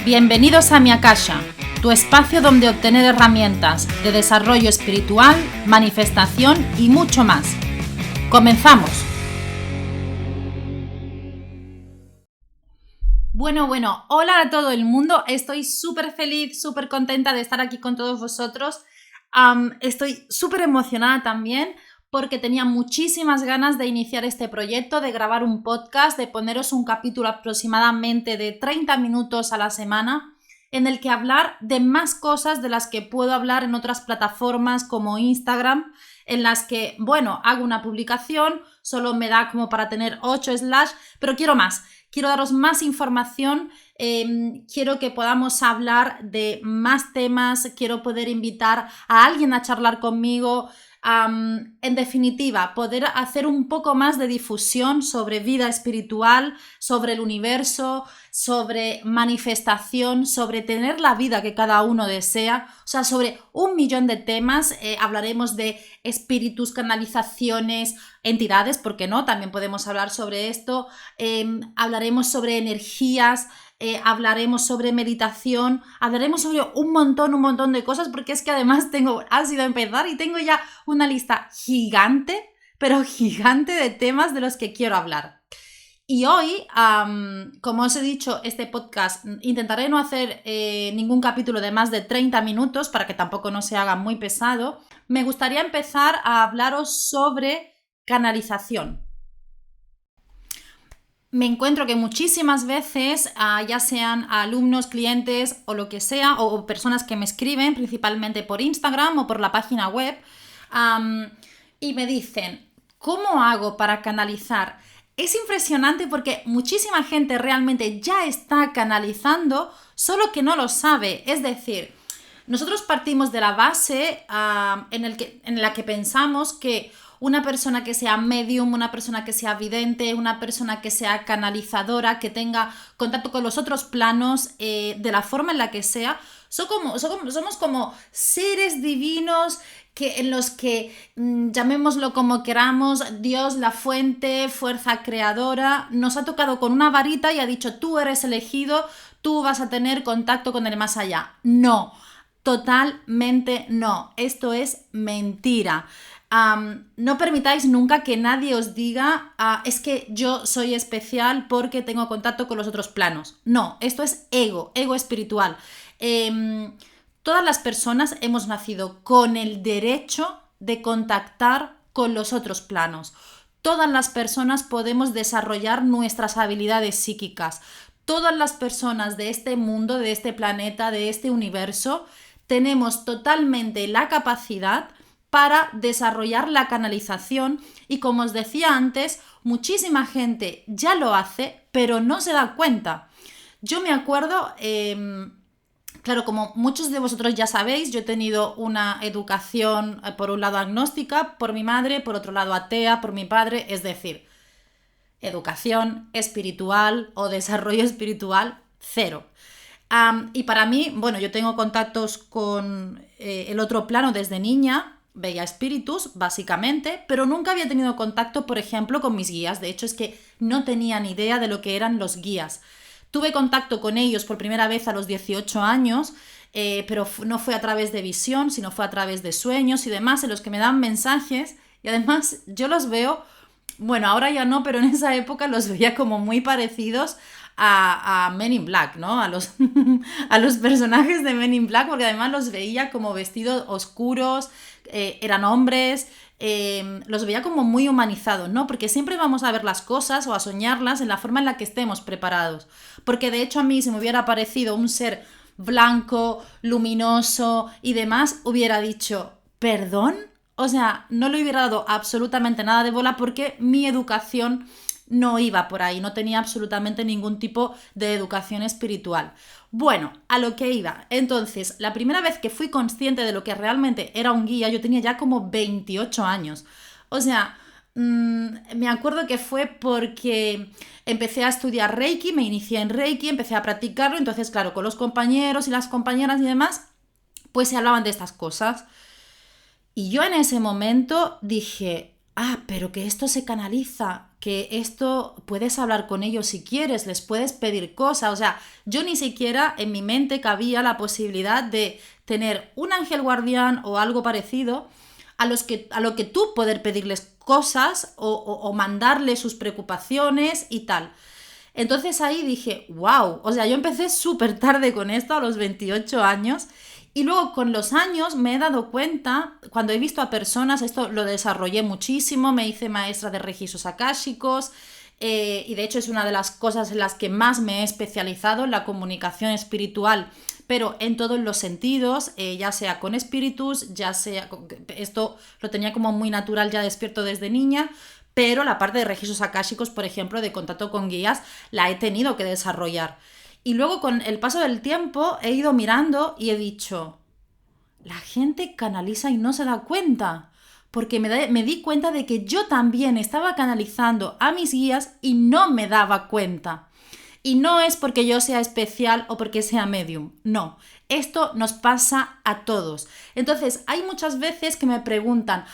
Bienvenidos a Mi Akasha, tu espacio donde obtener herramientas de desarrollo espiritual, manifestación y mucho más. ¡Comenzamos! Bueno, hola a todo el mundo. Estoy súper feliz, súper contenta de estar aquí con todos vosotros. Estoy súper emocionada también porque tenía muchísimas ganas de iniciar este proyecto, de grabar un podcast, de poneros un capítulo aproximadamente de 30 minutos a la semana en el que hablar de más cosas de las que puedo hablar en otras plataformas como Instagram, en las que, hago una publicación, solo me da como para tener 8 slash, pero quiero más. Quiero daros más información, quiero que podamos hablar de más temas, quiero poder invitar a alguien a charlar conmigo. En definitiva, poder hacer un poco más de difusión sobre vida espiritual, sobre el universo, sobre manifestación, sobre tener la vida que cada uno desea, o sea, sobre 1.000.000 de temas. Hablaremos de espíritus, canalizaciones, entidades, ¿por qué no? También podemos hablar sobre esto. Hablaremos sobre energías, hablaremos sobre meditación, hablaremos sobre un montón de cosas, porque es que además ha sido empezar y tengo ya una lista gigante, pero gigante de temas de los que quiero hablar. Y hoy, como os he dicho, este podcast intentaré no hacer ningún capítulo de más de 30 minutos para que tampoco no se haga muy pesado. Me gustaría empezar a hablaros sobre canalización. Me encuentro que muchísimas veces, ya sean alumnos, clientes o lo que sea, o personas que me escriben principalmente por Instagram o por la página web, y me dicen, ¿cómo hago para canalizar? Es impresionante porque muchísima gente realmente ya está canalizando, solo que no lo sabe. Es decir, nosotros partimos de la base en la que pensamos que una persona que sea medium, una persona que sea vidente, una persona que sea canalizadora, que tenga contacto con los otros planos, de la forma en la que sea, somos como seres divinos en los que, llamémoslo como queramos, Dios, la fuente, fuerza creadora, nos ha tocado con una varita y ha dicho, tú eres elegido, tú vas a tener contacto con el más allá. No, totalmente no. Esto es mentira. No permitáis nunca que nadie os diga es que yo soy especial porque tengo contacto con los otros planos. No, esto es ego espiritual. Todas las personas hemos nacido con el derecho de contactar con los otros planos. Todas las personas podemos desarrollar nuestras habilidades psíquicas. Todas las personas de este mundo, de este planeta, de este universo, tenemos totalmente la capacidad para desarrollar la canalización y, como os decía antes, muchísima gente ya lo hace, pero no se da cuenta. Yo me acuerdo, claro, como muchos de vosotros ya sabéis, yo he tenido una educación, por un lado agnóstica, por mi madre, por otro lado atea, por mi padre, es decir, educación espiritual o desarrollo espiritual, cero. Y para mí, yo tengo contactos con el otro plano desde niña, veía espíritus, básicamente, pero nunca había tenido contacto, por ejemplo, con mis guías. De hecho, es que no tenía ni idea de lo que eran los guías. Tuve contacto con ellos por primera vez a los 18 años, pero no fue a través de visión, sino fue a través de sueños y demás, en los que me dan mensajes, y además yo los veo, ahora ya no, pero en esa época los veía como muy parecidos a Men in Black, ¿no? A los personajes de Men in Black, porque además los veía como vestidos oscuros, eran hombres, los veía como muy humanizados, ¿no? Porque siempre vamos a ver las cosas o a soñarlas en la forma en la que estemos preparados. Porque de hecho a mí, si me hubiera parecido un ser blanco, luminoso y demás, hubiera dicho, ¿perdón? O sea, no le hubiera dado absolutamente nada de bola porque mi educación no iba por ahí, no tenía absolutamente ningún tipo de educación espiritual. Bueno, a lo que iba. Entonces, la primera vez que fui consciente de lo que realmente era un guía, yo tenía ya como 28 años. O sea, me acuerdo que fue porque empecé a estudiar Reiki, me inicié en Reiki, empecé a practicarlo, entonces, claro, con los compañeros y las compañeras y demás, pues se hablaban de estas cosas. Y yo en ese momento dije, pero que esto se canaliza, que esto puedes hablar con ellos si quieres, les puedes pedir cosas. O sea, yo ni siquiera en mi mente cabía la posibilidad de tener un ángel guardián o algo parecido a lo que tú poder pedirles cosas o mandarles sus preocupaciones y tal. Entonces ahí dije, wow, o sea, yo empecé súper tarde con esto, a los 28 años, y luego con los años me he dado cuenta, cuando he visto a personas, esto lo desarrollé muchísimo, me hice maestra de registros akáshicos, y de hecho es una de las cosas en las que más me he especializado, en la comunicación espiritual, pero en todos los sentidos, ya sea con espíritus, ya sea... Esto lo tenía como muy natural ya despierto desde niña, pero la parte de registros akáshicos, por ejemplo, de contacto con guías, la he tenido que desarrollar. Y luego con el paso del tiempo he ido mirando y he dicho, la gente canaliza y no se da cuenta, porque me di cuenta de que yo también estaba canalizando a mis guías y no me daba cuenta. Y no es porque yo sea especial o porque sea medium, no, esto nos pasa a todos. Entonces, hay muchas veces que me preguntan,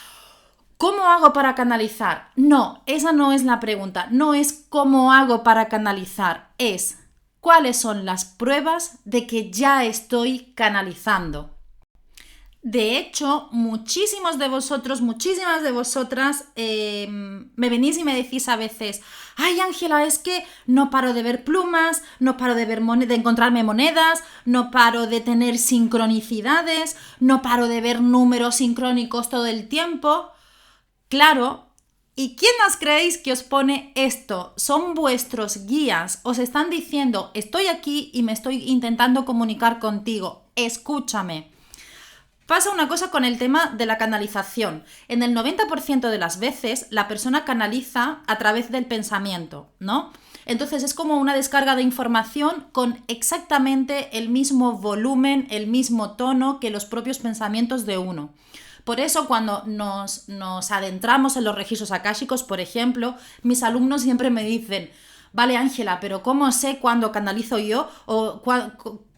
¿cómo hago para canalizar? No, esa no es la pregunta, no es cómo hago para canalizar, es cuáles son las pruebas de que ya estoy canalizando. De hecho, muchísimas de vosotras me venís y me decís a veces, ay Ángela, es que no paro de ver plumas, no paro de encontrarme monedas, no paro de tener sincronicidades, no paro de ver números sincrónicos todo el tiempo. Claro, ¿y quién os creéis que os pone esto? Son vuestros guías, os están diciendo, estoy aquí y me estoy intentando comunicar contigo, escúchame. Pasa una cosa con el tema de la canalización. En el 90% de las veces la persona canaliza a través del pensamiento, ¿no? Entonces es como una descarga de información con exactamente el mismo volumen, el mismo tono que los propios pensamientos de uno. Por eso cuando nos adentramos en los registros akáshicos, por ejemplo, mis alumnos siempre me dicen, vale Ángela, pero ¿cómo sé cuándo canalizo yo? ¿O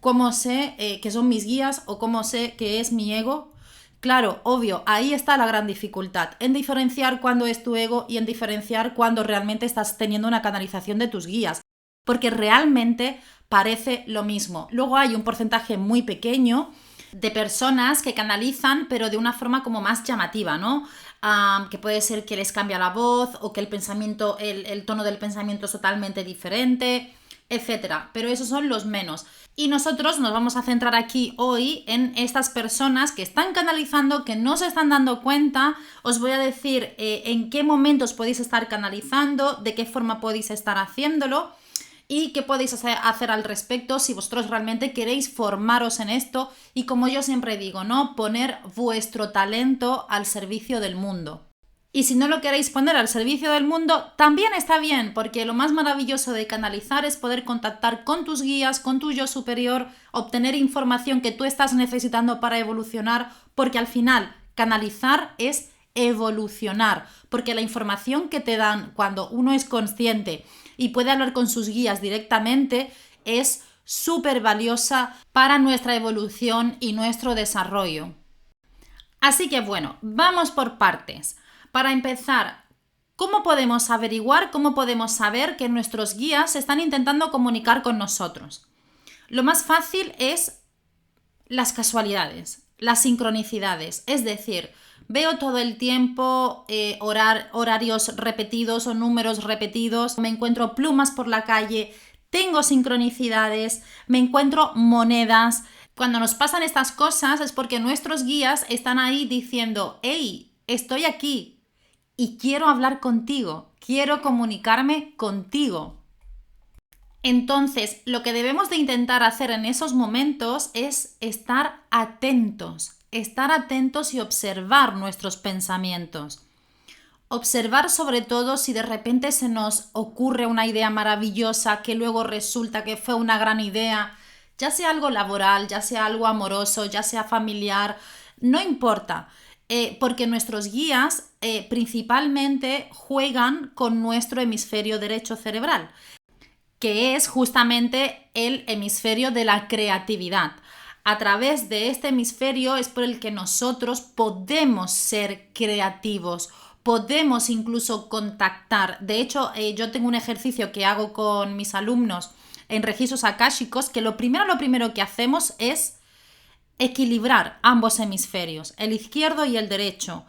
cómo sé que son mis guías? ¿O cómo sé que es mi ego? Claro, obvio, ahí está la gran dificultad, en diferenciar cuándo es tu ego y en diferenciar cuándo realmente estás teniendo una canalización de tus guías, porque realmente parece lo mismo. Luego hay un porcentaje muy pequeño de personas que canalizan, pero de una forma como más llamativa, ¿no? Que puede ser que les cambia la voz o que el pensamiento, el tono del pensamiento es totalmente diferente, etcétera. Pero esos son los menos. Y nosotros nos vamos a centrar aquí hoy en estas personas que están canalizando, que no se están dando cuenta. Os voy a decir en qué momentos podéis estar canalizando, de qué forma podéis estar haciéndolo y qué podéis hacer al respecto si vosotros realmente queréis formaros en esto y, como yo siempre digo, ¿no? Poner vuestro talento al servicio del mundo. Y si no lo queréis poner al servicio del mundo, también está bien, porque lo más maravilloso de canalizar es poder contactar con tus guías, con tu yo superior, obtener información que tú estás necesitando para evolucionar, porque al final canalizar es evolucionar, porque la información que te dan cuando uno es consciente y puede hablar con sus guías directamente es súper valiosa para nuestra evolución y nuestro desarrollo. Así que bueno, vamos por partes. Para empezar, ¿cómo podemos averiguar, cómo podemos saber que nuestros guías están intentando comunicar con nosotros? Lo más fácil es las casualidades, las sincronicidades, es decir, veo todo el tiempo horarios repetidos o números repetidos, me encuentro plumas por la calle, tengo sincronicidades, me encuentro monedas. Cuando nos pasan estas cosas es porque nuestros guías están ahí diciendo, hey, estoy aquí y quiero hablar contigo, quiero comunicarme contigo. Entonces, lo que debemos de intentar hacer en esos momentos es estar atentos y observar nuestros pensamientos. Observar sobre todo si de repente se nos ocurre una idea maravillosa que luego resulta que fue una gran idea, ya sea algo laboral, ya sea algo amoroso, ya sea familiar, no importa, porque nuestros guías principalmente juegan con nuestro hemisferio derecho cerebral, que es justamente el hemisferio de la creatividad. A través de este hemisferio es por el que nosotros podemos ser creativos, podemos incluso contactar. De hecho, yo tengo un ejercicio que hago con mis alumnos en registros akáshicos, que lo primero que hacemos es equilibrar ambos hemisferios, el izquierdo y el derecho.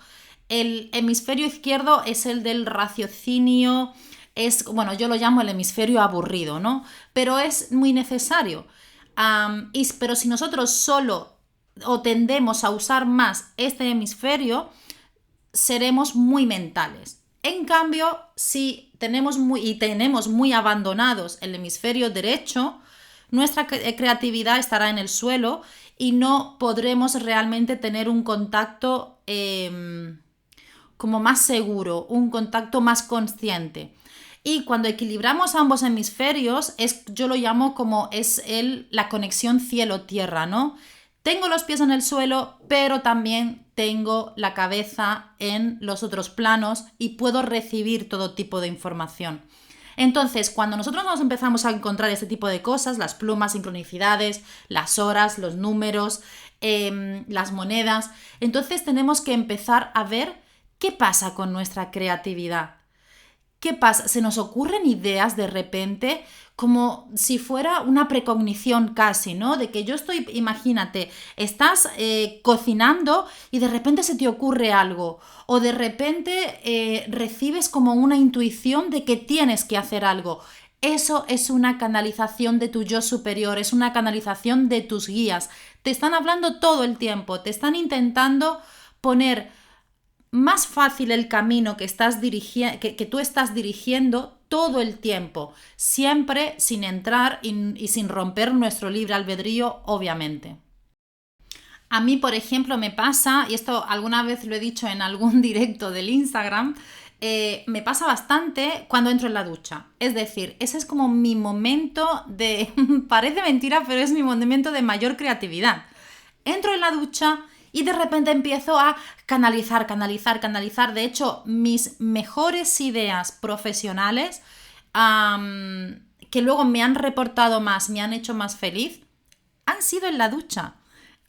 El hemisferio izquierdo es el del raciocinio, bueno, yo lo llamo el hemisferio aburrido, ¿no? Pero es muy necesario. Pero si nosotros solo o tendemos a usar más este hemisferio, seremos muy mentales. En cambio, si tenemos muy abandonados el hemisferio derecho, nuestra creatividad estará en el suelo y no podremos realmente tener un contacto como más seguro, un contacto más consciente. Y cuando equilibramos ambos hemisferios, yo lo llamo como la conexión cielo-tierra, ¿no? Tengo los pies en el suelo, pero también tengo la cabeza en los otros planos y puedo recibir todo tipo de información. Entonces, cuando nosotros nos empezamos a encontrar este tipo de cosas, las plumas, sincronicidades, las horas, los números, las monedas, entonces tenemos que empezar a ver qué pasa con nuestra creatividad. ¿Qué pasa? Se nos ocurren ideas de repente como si fuera una precognición casi, ¿no? De que yo estoy, imagínate, estás cocinando y de repente se te ocurre algo o de repente recibes como una intuición de que tienes que hacer algo. Eso es una canalización de tu yo superior, es una canalización de tus guías. Te están hablando todo el tiempo, te están intentando poner más fácil el camino que tú estás dirigiendo todo el tiempo, siempre sin entrar y sin romper nuestro libre albedrío, obviamente. A mí, por ejemplo, me pasa, y esto alguna vez lo he dicho en algún directo del Instagram, me pasa bastante cuando entro en la ducha. Es decir, ese es como mi momento parece mentira, pero es mi momento de mayor creatividad. Entro en la ducha y de repente empiezo a canalizar. De hecho, mis mejores ideas profesionales que luego me han reportado más, me han hecho más feliz, han sido en la ducha.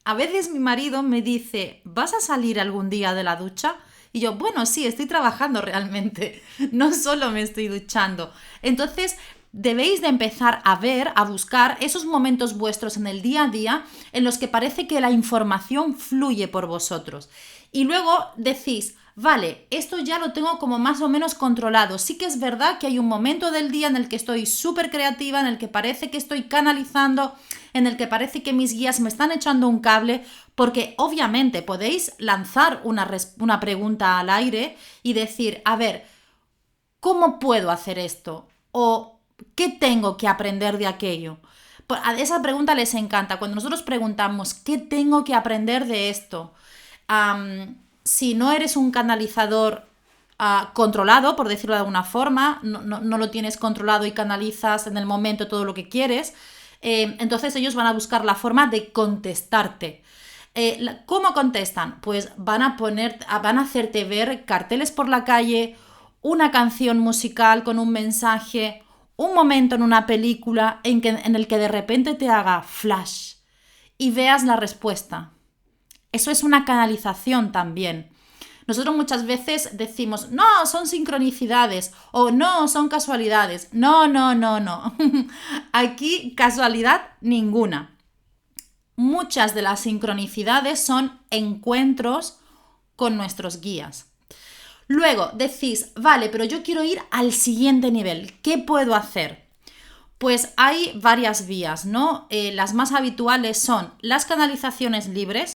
A veces mi marido me dice, ¿vas a salir algún día de la ducha? Y yo, bueno, sí, estoy trabajando realmente, no solo me estoy duchando. Entonces, debéis de empezar a buscar esos momentos vuestros en el día a día en los que parece que la información fluye por vosotros. Y luego decís, vale, esto ya lo tengo como más o menos controlado. Sí que es verdad que hay un momento del día en el que estoy súper creativa, en el que parece que estoy canalizando, en el que parece que mis guías me están echando un cable, porque obviamente podéis lanzar una pregunta al aire y decir, a ver, ¿cómo puedo hacer esto? O ¿qué tengo que aprender de aquello? A esa pregunta les encanta. Cuando nosotros preguntamos, ¿qué tengo que aprender de esto? Si no eres un canalizador controlado, por decirlo de alguna forma, no lo tienes controlado y canalizas en el momento todo lo que quieres, entonces ellos van a buscar la forma de contestarte. ¿Cómo contestan? Pues van a hacerte ver carteles por la calle, una canción musical con un mensaje, un momento en una película en el que de repente te haga flash y veas la respuesta. Eso es una canalización también. Nosotros muchas veces decimos, no, son sincronicidades o no, son casualidades. No. Aquí casualidad ninguna. Muchas de las sincronicidades son encuentros con nuestros guías. Luego decís, vale, pero yo quiero ir al siguiente nivel. ¿Qué puedo hacer? Pues hay varias vías, ¿no? Las más habituales son las canalizaciones libres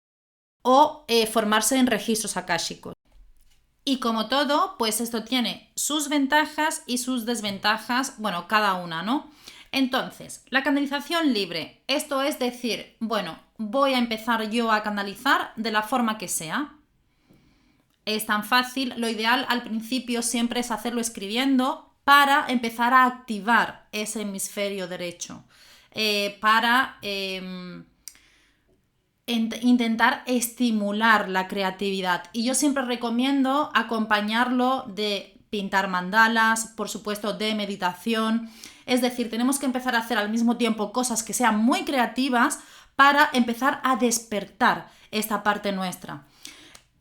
o formarse en registros akáshicos. Y como todo, pues esto tiene sus ventajas y sus desventajas, bueno, cada una, ¿no? Entonces, la canalización libre, esto es decir, bueno, voy a empezar yo a canalizar de la forma que sea. Es tan fácil, lo ideal al principio siempre es hacerlo escribiendo para empezar a activar ese hemisferio derecho, para intentar estimular la creatividad. Y yo siempre recomiendo acompañarlo de pintar mandalas, por supuesto de meditación. Es decir, tenemos que empezar a hacer al mismo tiempo cosas que sean muy creativas para empezar a despertar esta parte nuestra.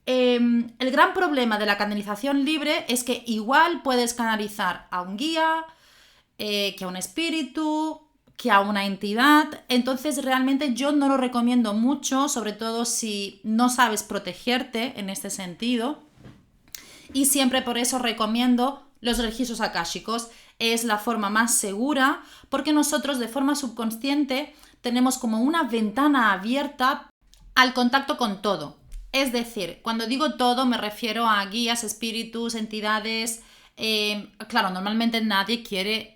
El gran problema de la canalización libre es que igual puedes canalizar a un guía, que a un espíritu, que a una entidad. Entonces realmente yo no lo recomiendo mucho, sobre todo si no sabes protegerte en este sentido. Y siempre por eso recomiendo los registros akáshicos. Es la forma más segura porque nosotros de forma subconsciente tenemos como una ventana abierta al contacto con todo. Es decir, cuando digo todo me refiero a guías, espíritus, entidades. Claro, normalmente nadie quiere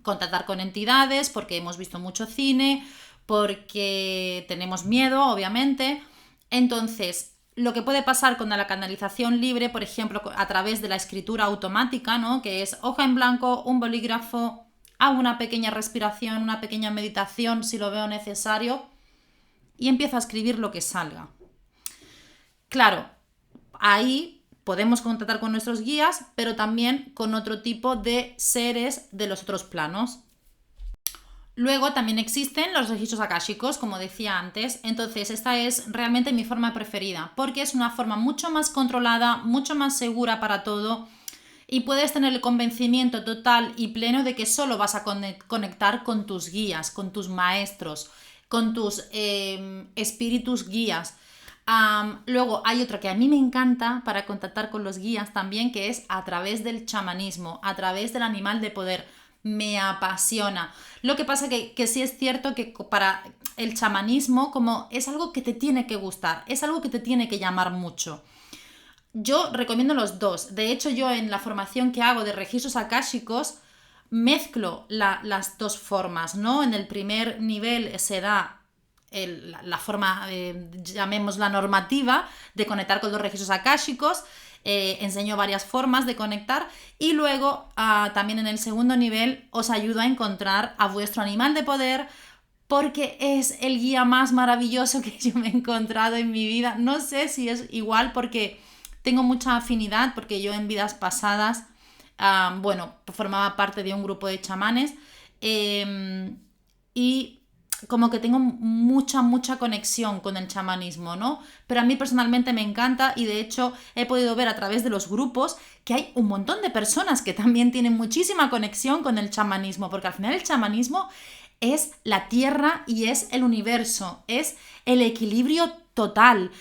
contactar con entidades porque hemos visto mucho cine, porque tenemos miedo, obviamente. Entonces, lo que puede pasar con la canalización libre, por ejemplo, a través de la escritura automática, ¿no? Que es hoja en blanco, un bolígrafo, hago una pequeña respiración, una pequeña meditación si lo veo necesario y empiezo a escribir lo que salga. Claro, ahí podemos contactar con nuestros guías, pero también con otro tipo de seres de los otros planos. Luego también existen los registros akáshicos, como decía antes. Entonces esta es realmente mi forma preferida, porque es una forma mucho más controlada, mucho más segura para todo y puedes tener el convencimiento total y pleno de que solo vas a conectar con tus guías, con tus maestros, con tus espíritus guías. Luego hay otra que a mí me encanta para contactar con los guías también, que es a través del chamanismo, a través del animal de poder. Me apasiona. Lo que pasa que sí es cierto que para el chamanismo como es algo que te tiene que gustar, es algo que te tiene que llamar mucho. Yo recomiendo los dos. De hecho, yo en la formación que hago de registros akáshicos mezclo las dos formas, ¿no? En el primer nivel se da la forma, llamémosla normativa, de conectar con los registros akáshicos. Enseño varias formas de conectar y luego también en el segundo nivel os ayudo a encontrar a vuestro animal de poder porque es el guía más maravilloso que yo me he encontrado en mi vida. No sé si es igual porque tengo mucha afinidad porque yo en vidas pasadas formaba parte de un grupo de chamanes y como que tengo mucha conexión con el chamanismo, ¿no? Pero a mí personalmente me encanta y de hecho he podido ver a través de los grupos que hay un montón de personas que también tienen muchísima conexión con el chamanismo, porque al final el chamanismo es la tierra y es el universo, es el equilibrio total.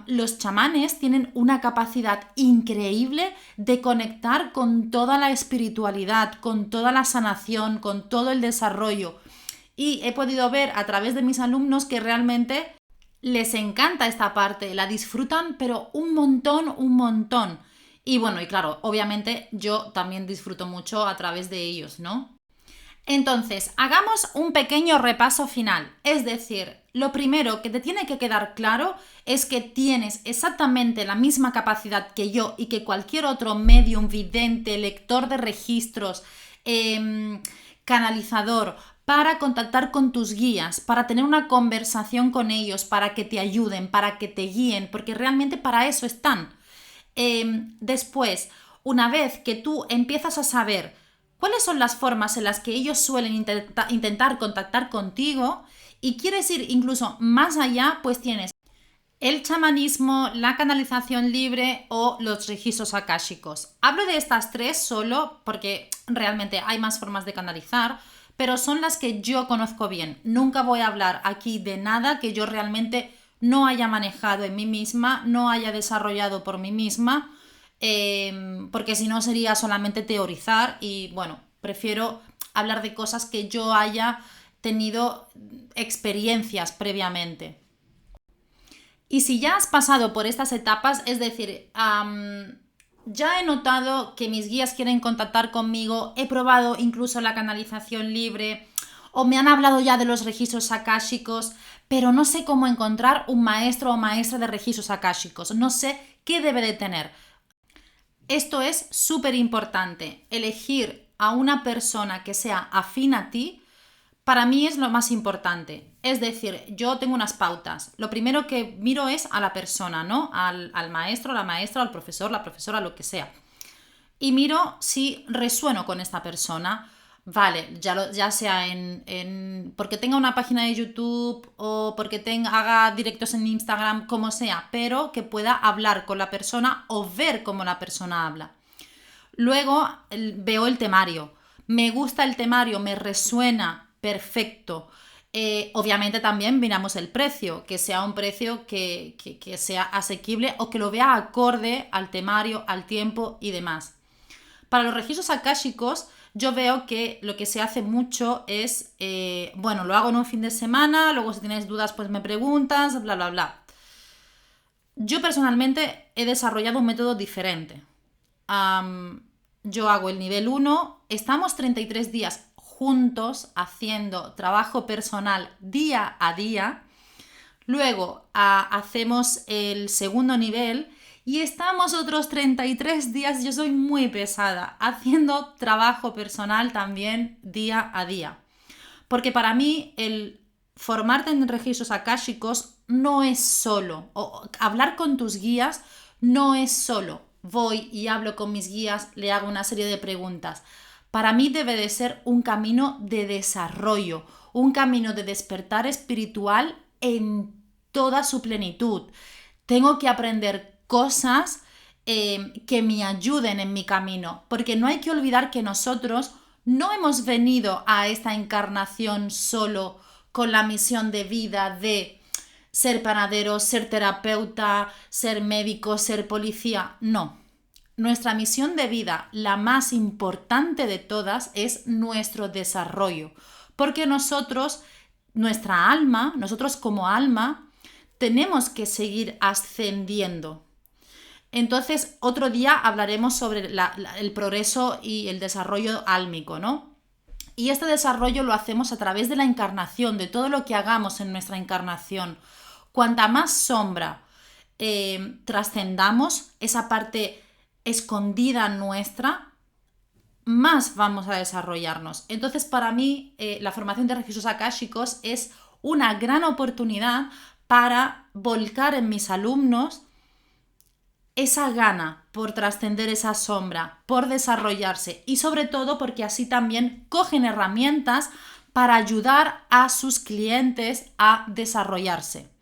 Los chamanes tienen una capacidad increíble de conectar con toda la espiritualidad, con toda la sanación, con todo el desarrollo. Y he podido ver a través de mis alumnos que realmente les encanta esta parte, la disfrutan, pero un montón. Y bueno, y claro, obviamente yo también disfruto mucho a través de ellos, ¿no? Entonces, hagamos un pequeño repaso final. Es decir, lo primero que te tiene que quedar claro es que tienes exactamente la misma capacidad que yo y que cualquier otro medium, vidente, lector de registros, canalizador, para contactar con tus guías, para tener una conversación con ellos, para que te ayuden, para que te guíen, porque realmente para eso están. Después, una vez que tú empiezas a saber cuáles son las formas en las que ellos suelen intentar contactar contigo y quieres ir incluso más allá, pues tienes el chamanismo, la canalización libre o los registros akáshicos. Hablo de estas tres solo porque realmente hay más formas de canalizar, pero son las que yo conozco bien. Nunca voy a hablar aquí de nada que yo realmente no haya manejado en mí misma, no haya desarrollado por mí misma, porque si no sería solamente teorizar y bueno, prefiero hablar de cosas que yo haya tenido experiencias previamente. Y si ya has pasado por estas etapas, es decir, ya he notado que mis guías quieren contactar conmigo, he probado incluso la canalización libre o me han hablado ya de los registros akáshicos, pero no sé cómo encontrar un maestro o maestra de registros akáshicos, no sé qué debe de tener. Esto es súper importante, elegir a una persona que sea afín a ti. Para mí es lo más importante. Es decir, yo tengo unas pautas. Lo primero que miro es a la persona, ¿no? Al maestro, la maestra, al profesor, la profesora, lo que sea. Y miro si resueno con esta persona. vale, ya sea porque tenga una página de YouTube o porque haga directos en Instagram, como sea, pero que pueda hablar con la persona o ver cómo la persona habla. Luego veo el temario. Me gusta el temario, me resuena, perfecto. Obviamente también miramos el precio, que sea un precio que sea asequible o que lo vea acorde al temario, al tiempo y demás. Para los registros akáshicos, yo veo que lo que se hace mucho es, lo hago en un fin de semana, luego si tienes dudas pues me preguntas, bla, bla, bla. Yo personalmente he desarrollado un método diferente. Yo hago el nivel 1, estamos 33 días juntos haciendo trabajo personal día a día, luego hacemos el segundo nivel y estamos otros 33 días, yo soy muy pesada, haciendo trabajo personal también día a día. Porque para mí el formarte en registros akáshicos no es solo, o hablar con tus guías no es solo. Voy y hablo con mis guías, le hago una serie de preguntas. Para mí debe de ser un camino de desarrollo, un camino de despertar espiritual en toda su plenitud. Tengo que aprender cosas que me ayuden en mi camino, porque no hay que olvidar que nosotros no hemos venido a esta encarnación solo con la misión de vida de ser panadero, ser terapeuta, ser médico, ser policía. No. Nuestra misión de vida, la más importante de todas, es nuestro desarrollo. Porque nosotros como alma, tenemos que seguir ascendiendo. Entonces, otro día hablaremos sobre el progreso y el desarrollo álmico, ¿no? Y este desarrollo lo hacemos a través de la encarnación, de todo lo que hagamos en nuestra encarnación. Cuanta más sombra trascendamos, esa parte escondida nuestra, más vamos a desarrollarnos. Entonces, para mí, la formación de registros akáshicos es una gran oportunidad para volcar en mis alumnos esa gana por trascender esa sombra, por desarrollarse y sobre todo porque así también cogen herramientas para ayudar a sus clientes a desarrollarse.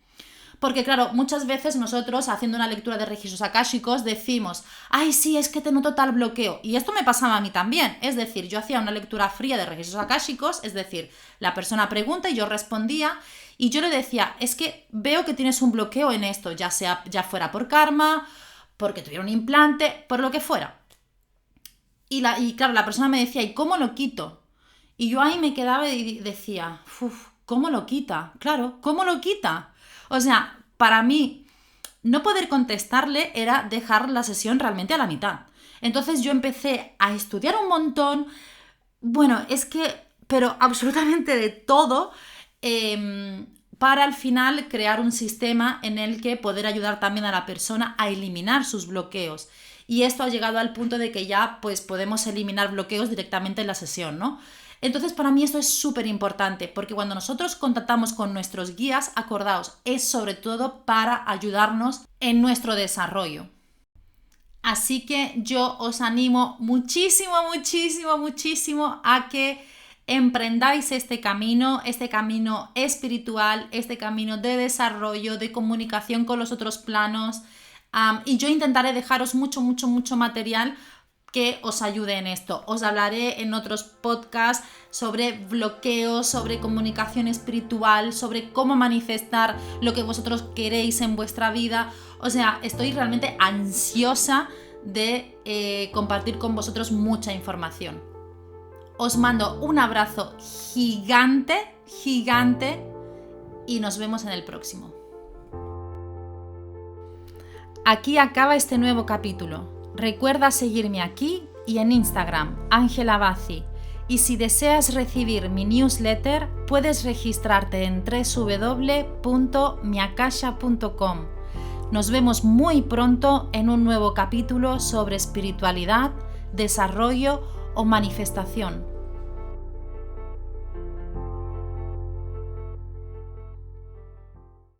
Porque claro, muchas veces nosotros haciendo una lectura de registros akáshicos decimos, ay sí, es que te noto tal bloqueo. Y esto me pasaba a mí también. Es decir, yo hacía una lectura fría de registros akáshicos, es decir, la persona pregunta y yo respondía y yo le decía, es que veo que tienes un bloqueo en esto, ya fuera por karma, porque tuviera un implante, por lo que fuera. Y claro, la persona me decía, ¿y cómo lo quito? Y yo ahí me quedaba y decía, ¿cómo lo quita? Claro, ¿cómo lo quita? O sea, para mí, no poder contestarle era dejar la sesión realmente a la mitad. Entonces yo empecé a estudiar un montón, pero absolutamente de todo, para al final crear un sistema en el que poder ayudar también a la persona a eliminar sus bloqueos. Y esto ha llegado al punto de que ya pues podemos eliminar bloqueos directamente en la sesión, ¿no? Entonces, para mí esto es súper importante, porque cuando nosotros contactamos con nuestros guías, acordaos, es sobre todo para ayudarnos en nuestro desarrollo. Así que yo os animo muchísimo, muchísimo, muchísimo a que emprendáis este camino espiritual, este camino de desarrollo, de comunicación con los otros planos. Y yo intentaré dejaros mucho, mucho, mucho material que os ayude en esto. Os hablaré en otros podcasts sobre bloqueos, sobre comunicación espiritual, sobre cómo manifestar lo que vosotros queréis en vuestra vida. O sea, estoy realmente ansiosa de compartir con vosotros mucha información. Os mando un abrazo gigante, gigante y nos vemos en el próximo. Aquí acaba este nuevo capítulo. Recuerda seguirme aquí y en Instagram, Ángela Bazzi. Y si deseas recibir mi newsletter, puedes registrarte en www.miakasha.com. Nos vemos muy pronto en un nuevo capítulo sobre espiritualidad, desarrollo o manifestación.